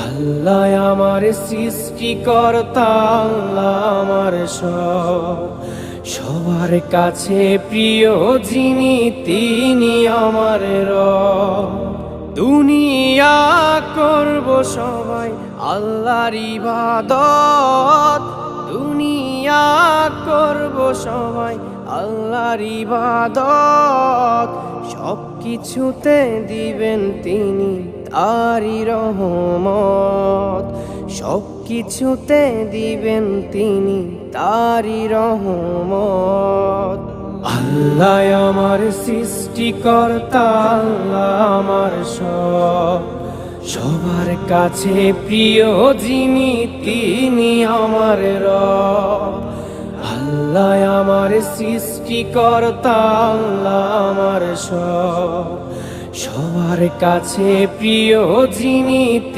আল্লাহ আমার সৃষ্টিকর্তা, আল্লাহ আমার সবার কাছে প্রিয় যিনি তিনি আমার রব। দুনিয়া করব সবাই আল্লাহর ইবাদত, দুনিয়া করব সবাই আল্লাহর ইবাদত। সব কিছুতে দিবেন তিনি তারি রহমত, সব কিছুতে দিবেন তিনি তারি রহমত। আল্লাহ আমার সৃষ্টিকর্তা, আল্লাহ আমার সবার কাছে প্রিয় যিনি তিনি আমার রব। আল্লাহ আমার সৃষ্টিকর্তা, আল্লাহ আমার সবার কাছে প্রিয় যিনি